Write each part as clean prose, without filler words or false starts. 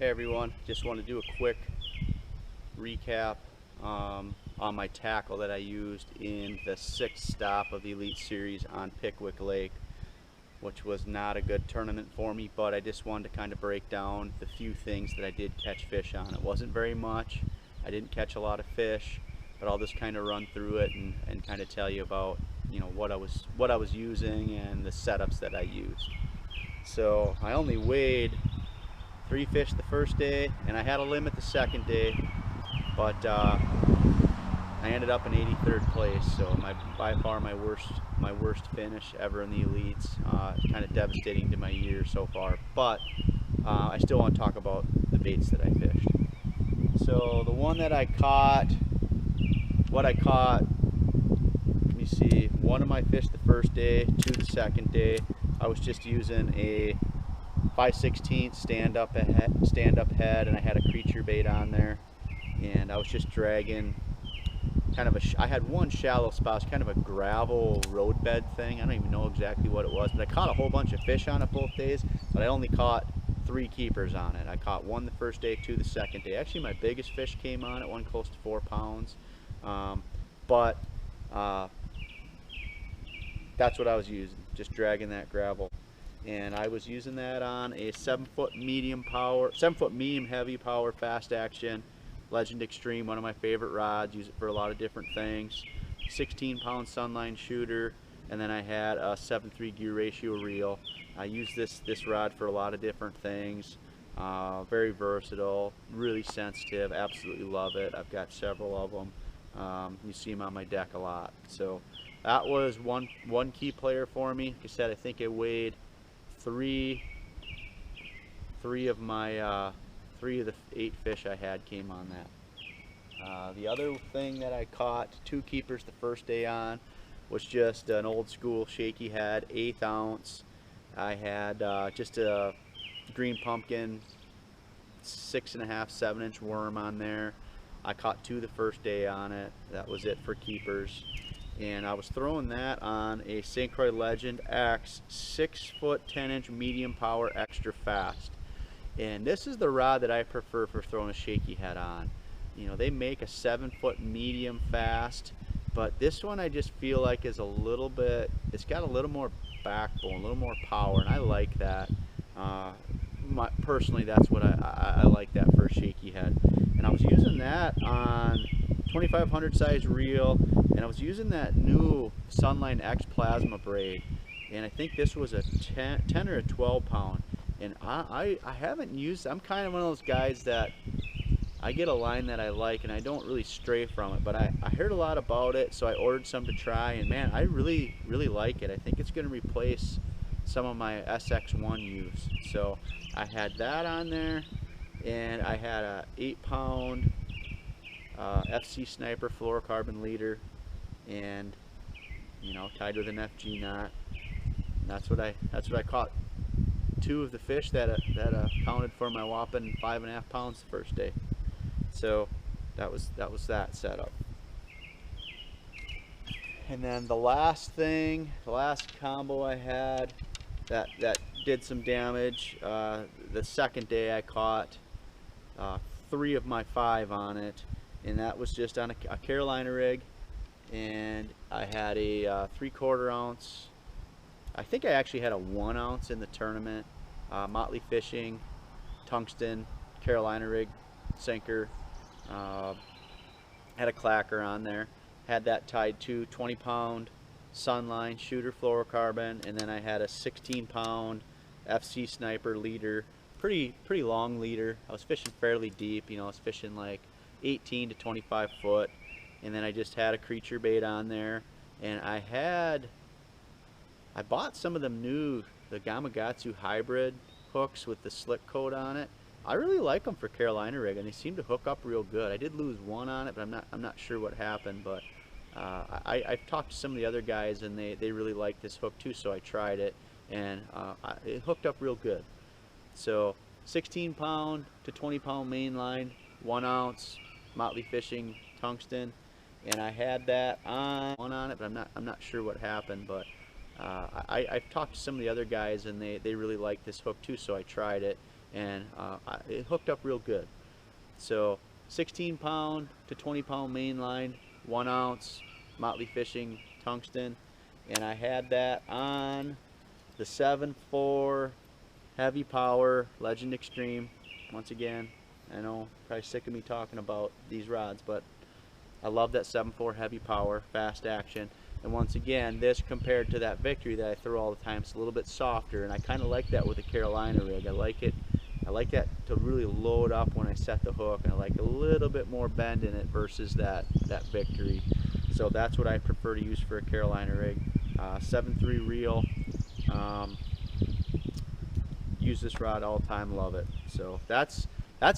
Hey everyone, just want to do a quick recap on my tackle that I used in the 6th stop of the Elite Series on Pickwick Lake, which was not a good tournament for me, but I just wanted to kind of break down the few things that I did catch fish on. It wasn't very much, I didn't catch a lot of fish, but I'll just kind of run through it and kind of tell you about what I was using and the setups that I used. So I only weighed 3 fish the first day, and I had a limit the second day, but I ended up in 83rd place. So by far my worst finish ever in the elites. It's kind of devastating to my year so far, but I still want to talk about the baits that I fished. So the one that I caught, let me see, one of my fish the first day, 2 the second day. I was just using a 5/16 stand-up head, and I had a creature bait on there, and I was just dragging kind of I had one shallow spot, kind of a gravel roadbed thing. I don't even know exactly what it was, but I caught a whole bunch of fish on it both days, but I only caught 3 keepers on it. I caught 1 the first day, 2 the second day. Actually, my biggest fish came on it, one close to 4 pounds, but that's what I was using, just dragging that gravel. And I was using that on a 7-foot medium heavy power fast action Legend Extreme, one of my favorite rods. Use it for a lot of different things. 16-pound sunline shooter, and then I had a 7:3 gear ratio reel. I use this rod for a lot of different things. Very versatile, really sensitive, absolutely love it. I've got several of them. You see them on my deck a lot. So that was one key player for me. Like I said, I think it weighed three of the 8 fish I had came on that. The other thing that I caught 2 keepers the first day on was just an old school shaky head, 1/8 ounce. I had just a green pumpkin 6.5, 7-inch worm on there. I caught 2 the first day on it. That was it for keepers. And I was throwing that on a St. Croix Legend X 6-foot 10-inch medium power extra fast. And this is the rod that I prefer for throwing a shaky head on. You know, they make a 7-foot medium fast, but this one I just feel like is a little bit, it's got a little more backbone, a little more power, and I like that. Personally, that's what I like that for a shaky head. And I was using that on 2500 size reel, and I was using that new Sunline X plasma braid, and I think this was a 10 or a 12 pound. And I haven't used, I'm kind of one of those guys that I get a line that I like and I don't really stray from it, but I heard a lot about it, so I ordered some to try, and man, I really like it. I think it's going to replace some of my SX1 use. So I had that on there, and I had a 8-pound FC Sniper fluorocarbon leader, and tied with an FG knot. And that's what I caught 2 of the fish that accounted for my whopping 5.5 pounds the first day. So that was that setup. And then the last combo I had that did some damage. The second day I caught 3 of my 5 on it, and that was just on a Carolina rig, and I had a 3/4 ounce. I think I actually had a 1 ounce in the tournament. Motley Fishing, tungsten, Carolina rig, sinker. Had a clacker on there. Had that tied to 20-pound Sunline shooter fluorocarbon, and then I had a 16-pound FC Sniper leader. Pretty long leader. I was fishing fairly deep. I was fishing like 18 to 25 foot, and then I just had a creature bait on there, and I bought some of them the Gamakatsu hybrid hooks with the slick coat on it. I really like them for Carolina rig, and they seem to hook up real good. I did lose one on it, but I'm not sure what happened. But I've talked to some of the other guys, and they really like this hook too. So I tried it, and it hooked up real good. So 16-pound to 20-pound main line, 1 ounce, Motley Fishing tungsten, and I had that on it, but I'm not sure what happened. But I've talked to some of the other guys, and they really like this hook too, so I tried it, and it hooked up real good. So 16 pound to 20 pound main line, 1 ounce, Motley Fishing tungsten, and I had that on the 7.4 heavy power Legend Extreme. Once again, I know probably sick of me talking about these rods, but I love that 7.4 heavy power, fast action. And once again, this compared to that Victory that I throw all the time, it's a little bit softer, and I kind of like that with a Carolina rig. I like that to really load up when I set the hook, and I like a little bit more bend in it versus that Victory. So that's what I prefer to use for a Carolina rig. 7.3 reel. Use this rod all the time, love it. So that's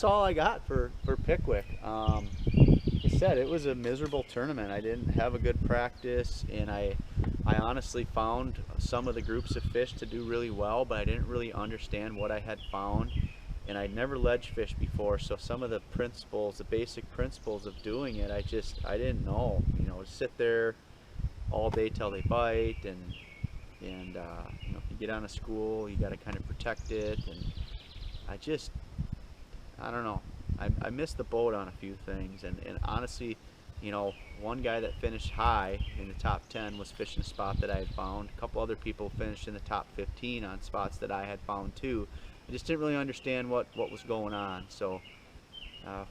all I got for Pickwick. Like I said, it was a miserable tournament. I didn't have a good practice, and I honestly found some of the groups of fish to do really well, but I didn't really understand what I had found, and I'd never ledge fished before, so some of the principles, the basic principles of doing it, I didn't know. You know, sit there all day till they bite, and you know, if you get on a school, you got to kind of protect it, and I don't know. I missed the boat on a few things, and honestly, you know, one guy that finished high in the top 10 was fishing a spot that I had found. A couple other people finished in the top 15 on spots that I had found too. I just didn't really understand what was going on, so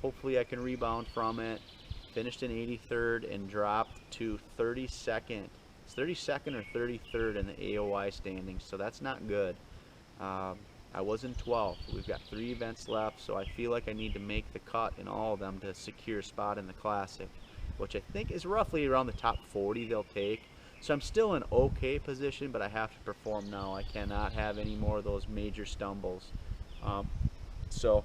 hopefully I can rebound from it. Finished in 83rd and dropped to 32nd. It's 32nd or 33rd in the AOI standings, so that's not good. I was in 12th. We've got 3 events left, so I feel like I need to make the cut in all of them to secure a spot in the Classic, which I think is roughly around the top 40 they'll take. So I'm still in okay position, but I have to perform now. I cannot have any more of those major stumbles. So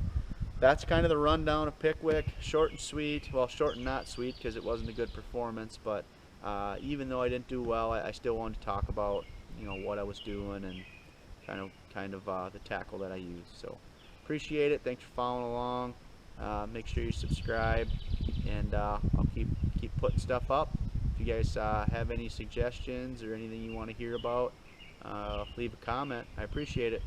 that's kind of the rundown of Pickwick. Short and sweet. Well, short and not sweet because it wasn't a good performance, but even though I didn't do well, I still wanted to talk about, you know, what I was doing and kind of the tackle that I use. So appreciate it. Thanks for following along. Make sure you subscribe, and I'll keep putting stuff up. If you guys have any suggestions or anything you want to hear about, leave a comment. I appreciate it.